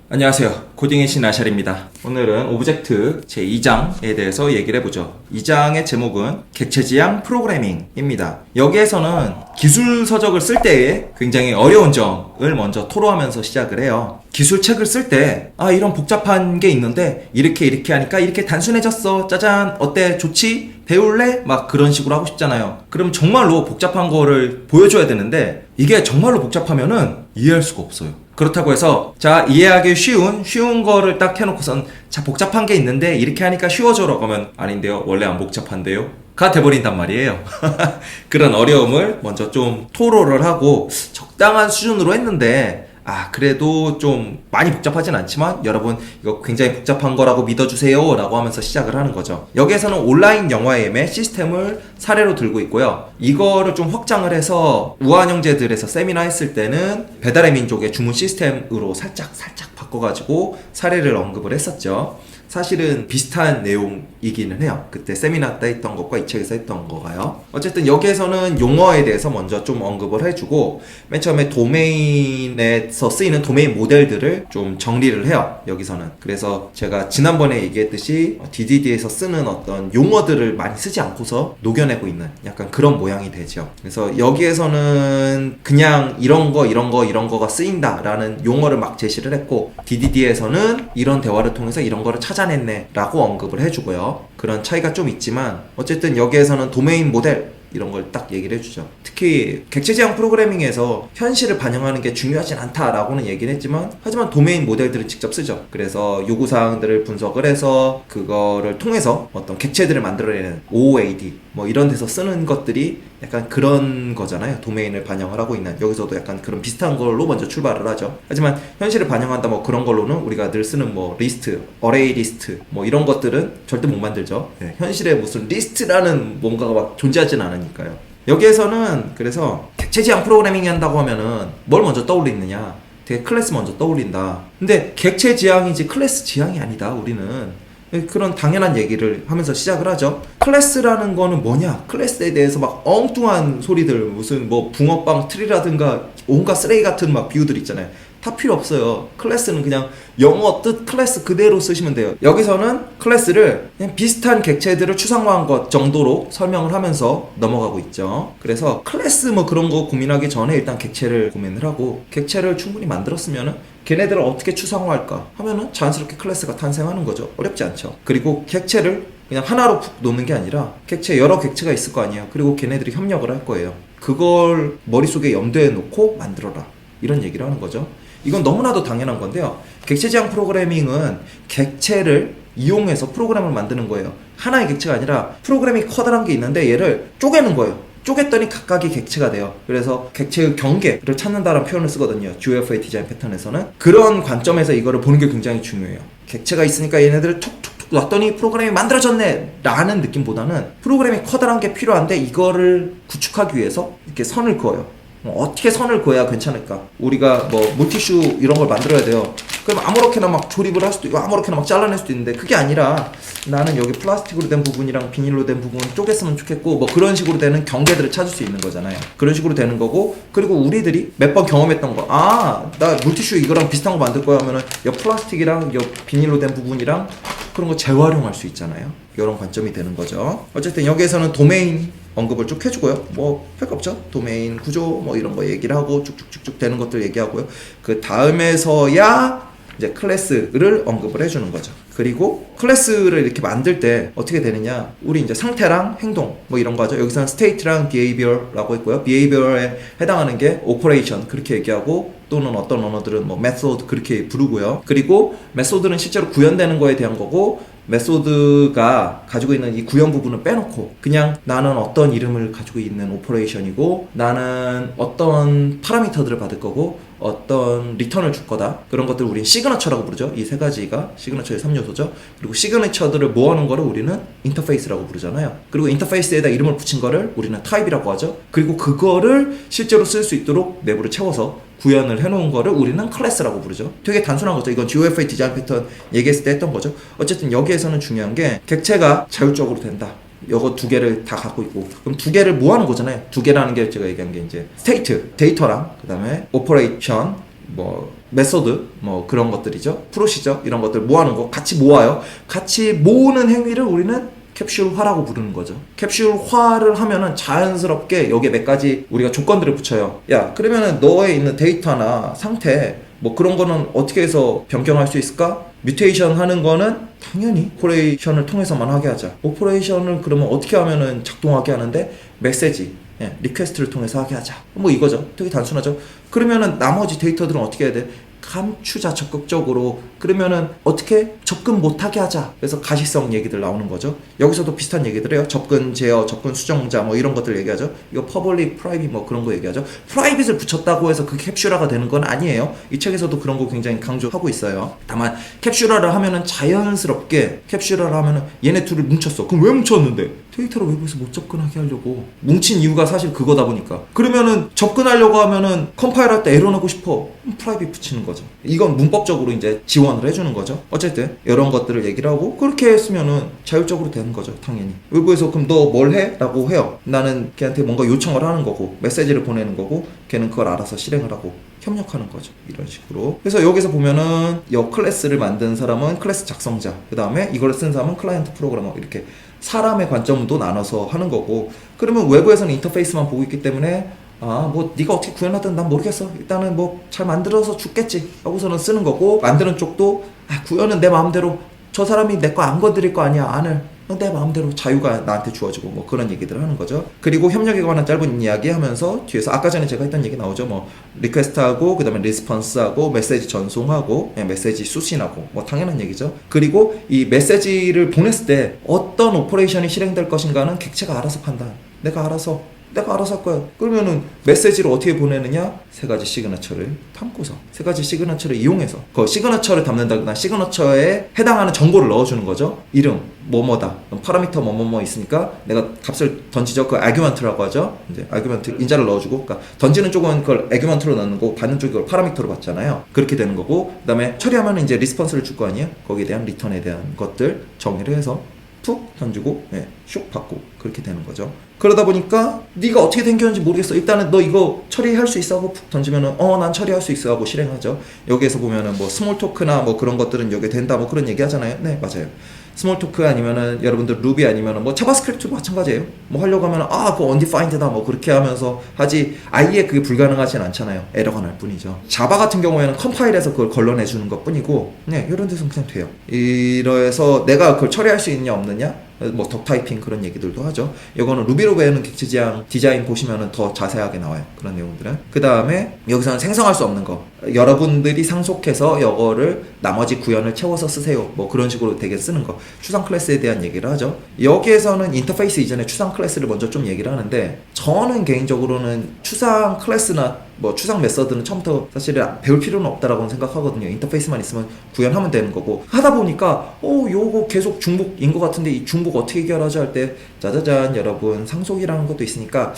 안녕하세요. 코딩의 신 아샬입니다. 오늘은 오브젝트 제2장에 대해서 얘기를 해보죠. 2장의 제목은 객체지향 프로그래밍입니다. 여기에서는 기술 서적을 쓸 때에 굉장히 어려운 점을 먼저 토로하면서 시작을 해요. 기술책을 쓸 때 이런 복잡한 게 있는데 이렇게 하니까 이렇게 단순해졌어. 짜잔, 어때? 좋지? 배울래? 막 그런 식으로 하고 싶잖아요. 그럼 정말로 복잡한 거를 보여줘야 되는데 이게 정말로 복잡하면은 이해할 수가 없어요. 그렇다고 해서 자, 이해하기 쉬운 거를 딱 해놓고선 자, 복잡한 게 있는데 이렇게 하니까 쉬워져라고 하면 아닌데요, 원래 안 복잡한데요 가 돼버린단 말이에요. 그런 어려움을 먼저 좀 토로를 하고 적당한 수준으로 했는데 그래도 좀 많이 복잡하진 않지만 여러분 이거 굉장히 복잡한 거라고 믿어주세요 라고 하면서 시작을 하는 거죠. 여기에서는 온라인 영화예매 시스템을 사례로 들고 있고요. 이거를 좀 확장을 해서 우한형제들에서 세미나 했을 때는 배달의 민족의 주문 시스템으로 살짝 바꿔가지고 사례를 언급을 했었죠. 사실은 비슷한 내용이기는 해요. 그때 세미나 때 했던 것과 이 책에서 했던 거가요. 어쨌든 여기에서는 용어에 대해서 먼저 좀 언급을 해주고 맨 처음에 도메인에서 쓰이는 도메인 모델들을 좀 정리를 해요. 여기서는. 그래서 제가 지난번에 얘기했듯이 DDD에서 쓰는 어떤 용어들을 많이 쓰지 않고서 녹여내고 있는 약간 그런 모양이 되죠. 그래서 여기에서는 그냥 이런 거가 쓰인다 라는 용어를 막 제시를 했고 DDD에서는 이런 대화를 통해서 이런 거를 찾아냈네 라고 언급을 해주고요. 그런 차이가 좀 있지만 어쨌든 여기에서는 도메인 모델 이런 걸 딱 얘기를 해주죠. 특히 객체지향 프로그래밍에서 현실을 반영하는 게 중요하진 않다라고는 얘기를 했지만 하지만 도메인 모델들을 직접 쓰죠. 그래서 요구사항들을 분석을 해서 그거를 통해서 어떤 객체들을 만들어내는 OOAD 뭐 이런 데서 쓰는 것들이 약간 그런 거잖아요. 도메인을 반영을 하고 있는, 여기서도 약간 그런 비슷한 걸로 먼저 출발을 하죠. 하지만 현실을 반영한다 뭐 그런 걸로는 우리가 늘 쓰는 뭐 리스트, 어레이 리스트 뭐 이런 것들은 절대 못 만들죠. 현실에 무슨 리스트라는 뭔가가 막 존재하진 않으니까요. 여기에서는 그래서 객체지향 프로그래밍 한다고 하면은 뭘 먼저 떠올리느냐, 되게 클래스 먼저 떠올린다. 근데 객체지향이지 클래스 지향이 아니다 우리는. 그런 당연한 얘기를 하면서 시작을 하죠. 클래스라는 거는 뭐냐, 클래스에 대해서 막 엉뚱한 소리들, 무슨 뭐 붕어빵 트리라든가 온갖 쓰레기 같은 막 비유들 있잖아요. 다 필요 없어요. 클래스는 그냥 영어 뜻 클래스 그대로 쓰시면 돼요. 여기서는 클래스를 그냥 비슷한 객체들을 추상화한 것 정도로 설명을 하면서 넘어가고 있죠. 그래서 클래스 뭐 그런 거 고민하기 전에 일단 객체를 고민을 하고, 객체를 충분히 만들었으면은 걔네들을 어떻게 추상화할까 하면은 자연스럽게 클래스가 탄생하는 거죠. 어렵지 않죠. 그리고 객체를 그냥 하나로 푹 놓는 게 아니라 여러 객체가 있을 거 아니에요. 그리고 걔네들이 협력을 할 거예요. 그걸 머릿속에 염두에 놓고 만들어라, 이런 얘기를 하는 거죠. 이건 너무나도 당연한 건데요. 객체지향 프로그래밍은 객체를 이용해서 프로그램을 만드는 거예요. 하나의 객체가 아니라 프로그램이 커다란 게 있는데 얘를 쪼개는 거예요. 쪼갰더니 각각이 객체가 돼요. 그래서 객체의 경계를 찾는다는 표현을 쓰거든요. GFA 디자인 패턴에서는. 그런 관점에서 이거를 보는 게 굉장히 중요해요. 객체가 있으니까 얘네들을 툭툭툭 놨더니 프로그램이 만들어졌네 라는 느낌보다는 프로그램이 커다란 게 필요한데 이거를 구축하기 위해서 이렇게 선을 그어요. 어떻게 선을 그어야 괜찮을까? 우리가 뭐 물티슈 이런 걸 만들어야 돼요. 그럼 아무렇게나 막 조립을 할 수도 있고 아무렇게나 막 잘라낼 수도 있는데, 그게 아니라 나는 여기 플라스틱으로 된 부분이랑 비닐로 된 부분 쪼갰으면 좋겠고 뭐 그런 식으로 되는 경계들을 찾을 수 있는 거잖아요. 그런 식으로 되는 거고, 그리고 우리들이 몇 번 경험했던 거, 나 물티슈 이거랑 비슷한 거 만들 거야 하면은 여 플라스틱이랑 여 비닐로 된 부분이랑 그런 거 재활용할 수 있잖아요. 이런 관점이 되는 거죠. 어쨌든 여기에서는 도메인 언급을 쭉 해주고요. 뭐 별거 없죠. 도메인 구조 뭐 이런 거 얘기를 하고 쭉쭉쭉쭉 되는 것들 얘기하고요. 그 다음에서야 이제 클래스를 언급을 해주는 거죠. 그리고 클래스를 이렇게 만들 때 어떻게 되느냐, 우리 이제 상태랑 행동 뭐 이런 거 하죠. 여기서는 state랑 behavior라고 했고요. behavior에 해당하는 게 operation 그렇게 얘기하고, 또는 어떤 언어들은 뭐 method 그렇게 부르고요. 그리고 method는 실제로 구현되는 거에 대한 거고, 메소드가 가지고 있는 이 구현 부분을 빼놓고 그냥 나는 어떤 이름을 가지고 있는 오퍼레이션이고 나는 어떤 파라미터들을 받을 거고 어떤 리턴을 줄 거다, 그런 것들을 우리는 시그너처라고 부르죠. 이 세 가지가 시그너처의 3요소죠. 그리고 시그너처들을 모아놓은 거를 우리는 인터페이스라고 부르잖아요. 그리고 인터페이스에다 이름을 붙인 거를 우리는 타입이라고 하죠. 그리고 그거를 실제로 쓸 수 있도록 내부를 채워서 구현을 해놓은 거를 우리는 클래스라고 부르죠. 되게 단순한 거죠. 이건 GOFA 디자인 패턴 얘기했을 때 했던 거죠. 어쨌든 여기에서는 중요한 게 객체가 자율적으로 된다. 요거 두 개를 다 갖고 있고, 그럼 두 개를 모아놓은 거잖아요. 두 개라는 게 제가 얘기한 게 이제 스테이트, 데이터랑 그 다음에 오퍼레이션, 뭐 메소드 뭐 그런 것들이죠. 프로시저 이런 것들 모아놓은 거 같이 모아요. 같이 모으는 행위를 우리는 캡슐화라고 부르는 거죠. 캡슐화를 하면은 자연스럽게 여기에 몇 가지 우리가 조건들을 붙여요. 야, 그러면은 너에 있는 데이터나 상태 뭐 그런 거는 어떻게 해서 변경할 수 있을까? 뮤테이션 하는 거는 당연히 오퍼레이션을 통해서만 하게 하자. 오퍼레이션을 그러면 어떻게 하면은 작동하게 하는데 메시지, 리퀘스트를 통해서 하게 하자. 뭐 이거죠. 되게 단순하죠. 그러면은 나머지 데이터들은 어떻게 해야 돼? 감추자 적극적으로. 그러면은 어떻게 접근 못하게 하자. 그래서 가시성 얘기들 나오는 거죠. 여기서도 비슷한 얘기들 해요. 접근 제어, 접근 수정자 뭐 이런 것들 얘기하죠. 이거 퍼블릭, 프라이빗 뭐 그런 거 얘기하죠. 프라이빗을 붙였다고 해서 그 캡슐화가 되는 건 아니에요. 이 책에서도 그런 거 굉장히 강조하고 있어요. 다만 캡슐화를 하면은 자연스럽게 캡슐화를 하면은 얘네 둘을 뭉쳤어. 그럼 왜 뭉쳤는데? 데이터를 외부에서 못 접근하게 하려고. 뭉친 이유가 사실 그거다 보니까. 그러면은 접근하려고 하면은 컴파일할 때 에러 나고 싶어. 프라이빗 붙이는 거죠. 이건 문법적으로 이제 지원을 해주는 거죠. 어쨌든 이런 것들을 얘기를 하고 그렇게 했으면은 자율적으로 되는 거죠. 당연히. 외부에서 그럼 너 뭘 해? 라고 해요. 나는 걔한테 뭔가 요청을 하는 거고 메시지를 보내는 거고 걔는 그걸 알아서 실행을 하고 협력하는 거죠. 이런 식으로. 그래서 여기서 보면은 이 클래스를 만든 사람은 클래스 작성자, 그 다음에 이걸 쓴 사람은 클라이언트 프로그래머, 이렇게 사람의 관점도 나눠서 하는 거고. 그러면 외부에서는 인터페이스만 보고 있기 때문에 뭐 네가 어떻게 구현하든 난 모르겠어. 일단은 뭐 잘 만들어서 죽겠지 하고서는 쓰는 거고, 만드는 쪽도 구현은 내 마음대로, 저 사람이 내 거 안 건드릴 거 아니야. 안을 내 마음대로 자유가 나한테 주어지고 뭐 그런 얘기들을 하는 거죠. 그리고 협력에 관한 짧은 이야기 하면서 뒤에서 아까 전에 제가 했던 얘기 나오죠. 뭐 리퀘스트하고 그 다음에 리스폰스하고 메시지 전송하고 메시지 수신하고 뭐 당연한 얘기죠. 그리고 이 메시지를 보냈을 때 어떤 오퍼레이션이 실행될 것인가는 객체가 알아서 판단. 내가 알아서 할 거야. 그러면은 메시지를 어떻게 보내느냐? 세 가지 시그너처를 담고서, 세 가지 시그너처를 이용해서 그 시그너처를 담는다거나 시그너처에 해당하는 정보를 넣어주는 거죠. 이름 뭐뭐다, 파라미터 뭐뭐뭐 있으니까 내가 값을 던지죠. 그 아규먼트라고 하죠. 이제 아규먼트 인자를 넣어주고, 그러니까 던지는 쪽은 그걸 아규먼트로 넣는 거고 받는 쪽이 그걸 파라미터로 받잖아요. 그렇게 되는 거고, 그다음에 처리하면 이제 리스폰스를 줄 거 아니에요. 거기에 대한 리턴에 대한 것들 정의를 해서 툭 던지고 슉 받고 그렇게 되는 거죠. 그러다 보니까 네가 어떻게 생겼는지 모르겠어. 일단은 너 이거 처리할 수 있어 하고 푹 던지면은 난 처리할 수 있어 하고 실행하죠. 여기에서 보면은 뭐 스몰 토크나 뭐 그런 것들은 여기 된다 뭐 그런 얘기 하잖아요. 네, 맞아요. 스몰 토크 아니면은 여러분들 루비 아니면은 뭐 자바스크립트도 마찬가지예요. 뭐 하려고 하면은 그거 undefined다 뭐 그렇게 하면서 하지, 아예 그게 불가능하진 않잖아요. 에러가 날 뿐이죠. 자바 같은 경우에는 컴파일해서 그걸 걸러내 주는 것 뿐이고, 이런 데서는 그냥 돼요. 이래서 내가 그걸 처리할 수 있냐 없느냐, 뭐 덕타이핑 그런 얘기들도 하죠. 이거는 루비로 배우는 객체 지향 디자인 보시면은 더 자세하게 나와요. 그런 내용들은. 그 다음에 여기서는 생성할 수 없는 거, 여러분들이 상속해서 이거를 나머지 구현을 채워서 쓰세요. 뭐 그런 식으로 되게 쓰는 거. 추상 클래스에 대한 얘기를 하죠. 여기에서는 인터페이스 이전에 추상 클래스를 먼저 좀 얘기를 하는데, 저는 개인적으로는 추상 클래스나 뭐 추상 메서드는 처음부터 사실 배울 필요는 없다라고 생각하거든요. 인터페이스만 있으면 구현하면 되는 거고, 하다 보니까 요거 계속 중복인 것 같은데 이 중복 어떻게 해결하죠 할 때, 짜자잔 여러분, 상속이라는 것도 있으니까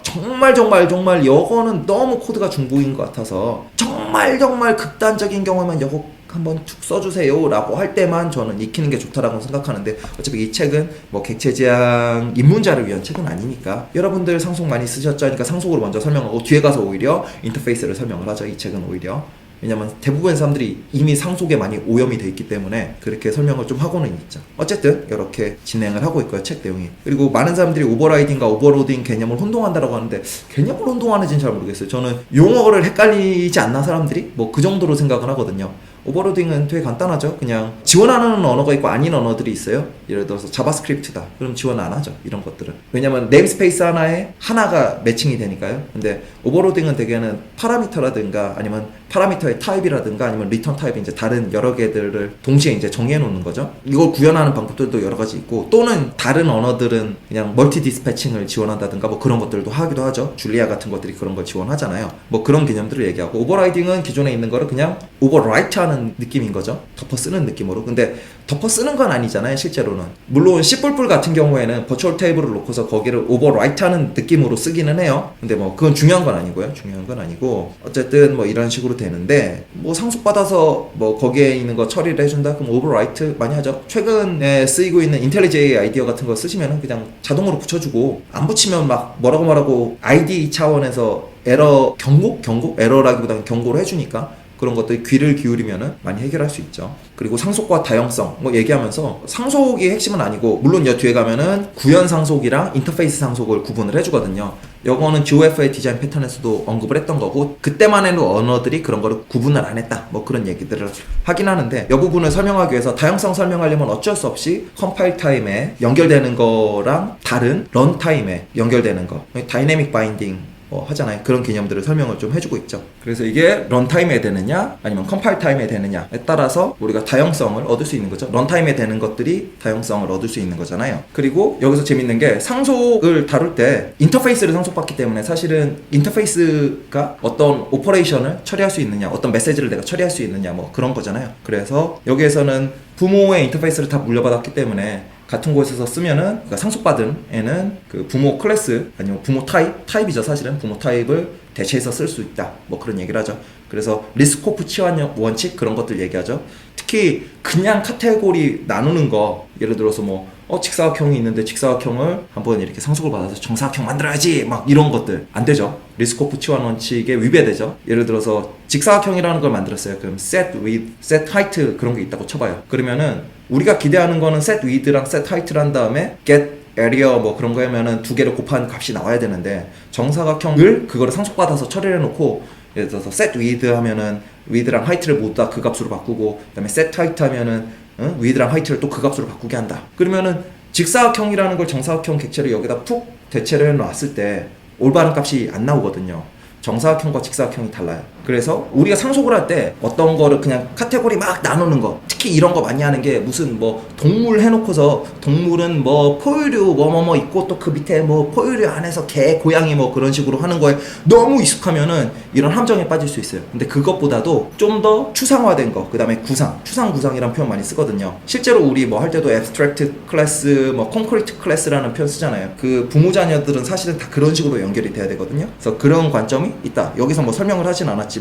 정말 요거는 너무 코드가 중복인 것 같아서 정말 극단적인 경우에만 요거 한번 툭 써주세요 라고 할 때만 저는 익히는 게 좋다라고 생각하는데, 어차피 이 책은 뭐 객체 지향 입문자를 위한 책은 아니니까, 여러분들 상속 많이 쓰셨죠 하니까 상속으로 먼저 설명하고 뒤에 가서 오히려 인터페이스를 설명을 하죠. 이 책은 오히려. 왜냐면 대부분의 사람들이 이미 상속에 많이 오염이 돼 있기 때문에 그렇게 설명을 좀 하고는 있죠. 어쨌든 이렇게 진행을 하고 있고요, 책 내용이. 그리고 많은 사람들이 오버라이딩과 오버로딩 개념을 혼동한다라고 하는데, 개념을 혼동하는지는 잘 모르겠어요. 저는 용어를 헷갈리지 않나 사람들이? 뭐 그 정도로 생각을 하거든요. 오버로딩은 되게 간단하죠. 그냥 지원하는 언어가 있고 아닌 언어들이 있어요. 예를 들어서 자바스크립트다, 그럼 지원 안 하죠. 이런 것들은. 왜냐면 네임스페이스 하나에 하나가 매칭이 되니까요. 근데 오버로딩은 대개는 파라미터라든가 아니면 파라미터의 타입이라든가 아니면 리턴 타입이 이제 다른 여러 개들을 동시에 이제 정의해 놓는 거죠. 이걸 구현하는 방법들도 여러 가지 있고, 또는 다른 언어들은 그냥 멀티 디스패칭을 지원한다든가 뭐 그런 것들도 하기도 하죠. 줄리아 같은 것들이 그런 걸 지원하잖아요. 뭐 그런 개념들을 얘기하고, 오버라이딩은 기존에 있는 거를 그냥 오버라이트 하는 느낌인 거죠. 덮어 쓰는 느낌으로. 근데 덮어 쓰는 건 아니잖아요, 실제로는. 물론 C++ 같은 경우에는 버추얼 테이블을 놓고서 거기를 오버라이트 하는 느낌으로 쓰기는 해요. 근데 뭐 그건 중요한 건 아니고요. 중요한 건 아니고 어쨌든 뭐 이런 식으로 되는데, 뭐 상속받아서 뭐 거기에 있는 거 처리를 해준다? 그럼 오버라이트 많이 하죠. 최근에 쓰이고 있는 인텔리제이 아이디어 같은 거 쓰시면은 그냥 자동으로 붙여주고, 안 붙이면 막 뭐라고 아이디 차원에서 에러 경고? 에러라기보다는 경고를 해주니까 그런 것들 귀를 기울이면은 많이 해결할 수 있죠. 그리고 상속과 다형성 뭐 얘기하면서, 상속이 핵심은 아니고, 물론 여 뒤에 가면은 구현 상속이랑 인터페이스 상속을 구분을 해주거든요. 요거는 GOF의 디자인 패턴에서도 언급을 했던 거고, 그때만 해도 언어들이 그런 거를 구분을 안 했다, 뭐 그런 얘기들을 하긴 하는데, 이 부분을 설명하기 위해서 다형성 설명하려면 어쩔 수 없이 컴파일 타임에 연결되는 거랑 다른 런 타임에 연결되는 거, 다이내믹 바인딩 하잖아요. 그런 개념들을 설명을 좀 해주고 있죠. 그래서 이게 런타임에 되느냐 아니면 컴파일 타임에 되느냐에 따라서 우리가 다형성을 얻을 수 있는 거죠. 런타임에 되는 것들이 다형성을 얻을 수 있는 거잖아요. 그리고 여기서 재밌는 게, 상속을 다룰 때 인터페이스를 상속받기 때문에 사실은 인터페이스가 어떤 오퍼레이션을 처리할 수 있느냐, 어떤 메시지를 내가 처리할 수 있느냐, 뭐 그런 거잖아요. 그래서 여기에서는 부모의 인터페이스를 다 물려받았기 때문에 같은 곳에서 쓰면은, 그러니까 상속받은 애는 그 부모 클래스 아니면 부모 타입이죠. 사실은 부모 타입을 대체해서 쓸 수 있다, 뭐 그런 얘기를 하죠. 그래서 리스코프 치환 원칙, 그런 것들 얘기하죠. 특히 그냥 카테고리 나누는 거, 예를 들어서 뭐 직사각형이 있는데 직사각형을 한번 이렇게 상속을 받아서 정사각형 만들어야지, 막 이런 것들 안 되죠. 리스코프 치환 원칙에 위배되죠. 예를 들어서 직사각형이라는 걸 만들었어요. 그럼 set width, set height 그런 게 있다고 쳐봐요. 그러면은 우리가 기대하는 거는 set width랑 set height를 한 다음에 get area 뭐 그런 거 하면은 두 개를 곱한 값이 나와야 되는데, 정사각형을 그거를 상속받아서 처리를 해놓고, 예를 들어서 set width 하면은 width랑 height를 모두 다 그 값으로 바꾸고, 그 다음에 set height 하면은 width랑 height를 또 그 값으로 바꾸게 한다. 그러면은 직사각형이라는 걸 정사각형 객체를 여기다 푹 대체를 해놨을 때 올바른 값이 안 나오거든요. 정사각형과 직사각형이 달라요. 그래서 우리가 상속을 할 때 어떤 거를 그냥 카테고리 막 나누는 거, 특히 이런 거 많이 하는 게, 무슨 뭐 동물 해놓고서 동물은 뭐 포유류 뭐뭐뭐 있고 또 그 밑에 뭐 포유류 안에서 개, 고양이 뭐 그런 식으로 하는 거에 너무 익숙하면은 이런 함정에 빠질 수 있어요. 근데 그것보다도 좀 더 추상화된 거, 그 다음에 추상 구상이라는 표현 많이 쓰거든요. 실제로 우리 뭐 할 때도 abstract 클래스, 뭐 concrete 클래스라는 표현 쓰잖아요. 그 부모 자녀들은 사실은 다 그런 식으로 연결이 돼야 되거든요. 그래서 그런 관점이 있다. 여기서 뭐 설명을 하진 않았지만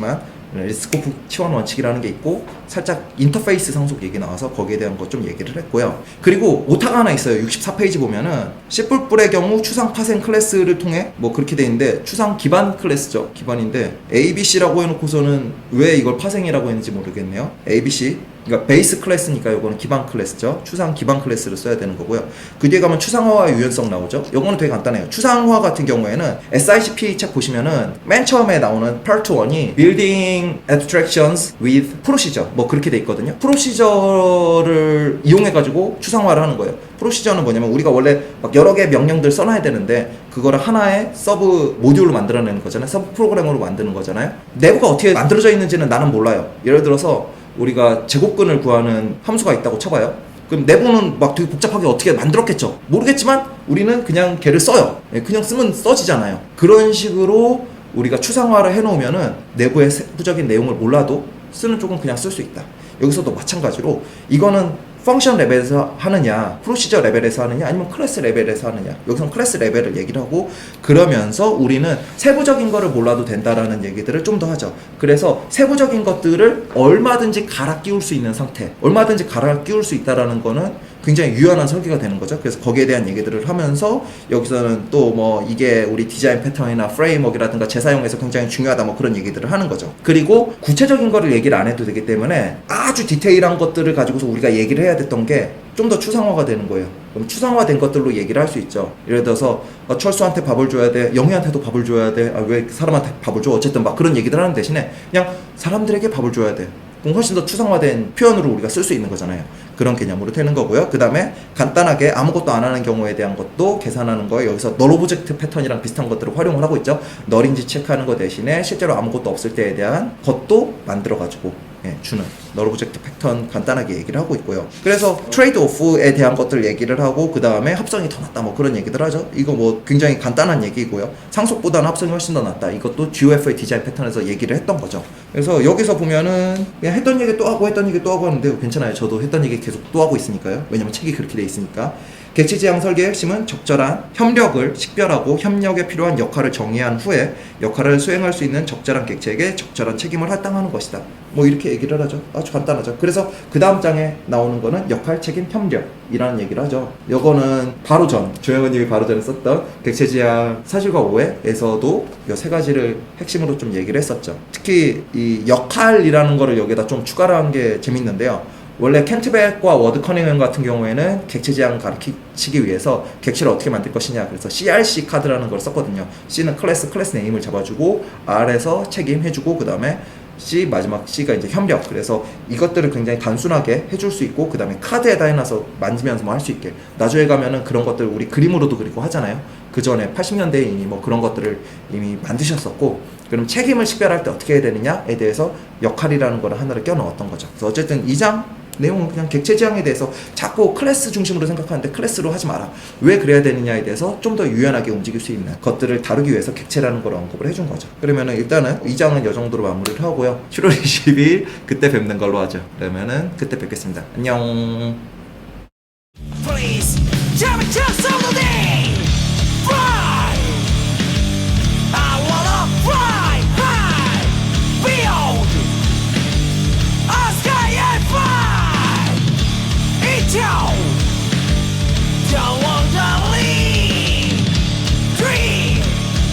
리스코프 치환 원칙이라는 게 있고, 살짝 인터페이스 상속 얘기 나와서 거기에 대한 거 좀 얘기를 했고요. 그리고 오타가 하나 있어요. 64페이지 보면은 C++의 경우 추상 파생 클래스를 통해 뭐 그렇게 돼 있는데, 추상 기반 클래스죠. 기반인데 ABC라고 해놓고서는 왜 이걸 파생이라고 했는지 모르겠네요. ABC, 그러니까 베이스 클래스니까 요거는 기반 클래스죠. 추상 기반 클래스를 써야 되는 거고요. 그 뒤에 가면 추상화와 유연성 나오죠. 요거는 되게 간단해요. 추상화 같은 경우에는 SICP 책 보시면은 맨 처음에 나오는 Part 1이 Building Abstractions with Procedure 뭐 그렇게 돼 있거든요. 프로시저를 이용해가지고 추상화를 하는 거예요. 프로시저는 뭐냐면, 우리가 원래 막 여러 개의 명령들 써놔야 되는데 그거를 하나의 서브 모듈로 만들어내는 거잖아요. 서브 프로그램으로 만드는 거잖아요. 내부가 어떻게 만들어져 있는지는 나는 몰라요. 예를 들어서 우리가 제곱근을 구하는 함수가 있다고 쳐봐요. 그럼 내부는 막 되게 복잡하게 어떻게 만들었겠죠. 모르겠지만 우리는 그냥 걔를 써요. 그냥 쓰면 써지잖아요. 그런 식으로 우리가 추상화를 해놓으면은 내부의 세부적인 내용을 몰라도 쓰는 쪽은 그냥 쓸 수 있다. 여기서도 마찬가지로 이거는 펑션 레벨에서 하느냐, 프로시저 레벨에서 하느냐, 아니면 클래스 레벨에서 하느냐. 여기서는 클래스 레벨을 얘기를 하고, 그러면서 우리는 세부적인 거를 몰라도 된다라는 얘기들을 좀 더 하죠. 그래서 세부적인 것들을 얼마든지 갈아 끼울 수 있는 상태, 얼마든지 갈아 끼울 수 있다라는 거는 굉장히 유연한 설계가 되는 거죠. 그래서 거기에 대한 얘기들을 하면서, 여기서는 또 뭐 이게 우리 디자인 패턴이나 프레임워크라든가 재사용에서 굉장히 중요하다, 뭐 그런 얘기들을 하는 거죠. 그리고 구체적인 거를 얘기를 안 해도 되기 때문에 아주 디테일한 것들을 가지고서 우리가 얘기를 해야 됐던 게 좀 더 추상화가 되는 거예요. 그럼 추상화된 것들로 얘기를 할 수 있죠. 예를 들어서 철수한테 밥을 줘야 돼, 영희한테도 밥을 줘야 돼, 왜 사람한테 밥을 줘, 어쨌든 막 그런 얘기들 하는 대신에 그냥 사람들에게 밥을 줘야 돼. 그럼 훨씬 더 추상화된 표현으로 우리가 쓸 수 있는 거잖아요. 그런 개념으로 되는 거고요. 그 다음에 간단하게 아무것도 안 하는 경우에 대한 것도 계산하는 거예요. 여기서 널 오브젝트 패턴이랑 비슷한 것들을 활용을 하고 있죠. 널인지 체크하는 거 대신에 실제로 아무것도 없을 때에 대한 것도 만들어가지고 주는 널 오브젝트 패턴 간단하게 얘기를 하고 있고요. 그래서 트레이드 오프에 대한 것들 얘기를 하고 그 다음에 합성이 더 낫다 뭐 그런 얘기들 하죠. 이거 뭐 굉장히 간단한 얘기고요. 상속보다는 합성이 훨씬 더 낫다. 이것도 GOF의 디자인 패턴에서 얘기를 했던 거죠. 그래서 여기서 보면은 그냥 했던 얘기 또 하고 했던 얘기 또 하고 하는데 괜찮아요. 저도 했던 얘기 계속 또 하고 있으니까요. 왜냐면 책이 그렇게 돼 있으니까. 객체 지향 설계의 핵심은 적절한 협력을 식별하고 협력에 필요한 역할을 정의한 후에 역할을 수행할 수 있는 적절한 객체에게 적절한 책임을 할당하는 것이다. 뭐 이렇게 얘기를 하죠. 아주 간단하죠. 그래서 그 다음 장에 나오는 거는 역할, 책임, 협력이라는 얘기를 하죠. 요거는 바로 전 조영은님이 바로 전에 썼던 객체 지향 사실과 오해에서도 이 세 가지를 핵심으로 좀 얘기를 했었죠. 특히 이 역할이라는 거를 여기다 좀 추가를 한 게 재밌는데요. 원래 켄트백과 워드 커닝햄 같은 경우에는 객체 지향을 가르치기 위해서 객체를 어떻게 만들 것이냐, 그래서 CRC 카드라는 걸 썼거든요. C는 클래스 네임을 잡아주고 R에서 책임 해주고 그 다음에 C, 마지막 C가 이제 협력. 그래서 이것들을 굉장히 단순하게 해줄 수 있고 그 다음에 카드에다 해놔서 만지면서 뭐 할 수 있게. 나중에 가면은 그런 것들 우리 그림으로도 그리고 하잖아요. 그 전에 80년대에 이미 뭐 그런 것들을 이미 만드셨었고, 그럼 책임을 식별할 때 어떻게 해야 되느냐에 대해서 역할이라는 거를 하나를 껴 넣었던 거죠. 그래서 어쨌든 2장 내용은 그냥 객체 지향에 대해서 자꾸 클래스 중심으로 생각하는데 클래스로 하지 마라. 왜 그래야 되느냐에 대해서 좀 더 유연하게 움직일 수 있는 것들을 다루기 위해서 객체라는 걸 언급을 해준 거죠. 그러면은 일단은 2장은 이 정도로 마무리를 하고요. 7월 22일 그때 뵙는 걸로 하죠. 그러면은 그때 뵙겠습니다. 안녕. Please,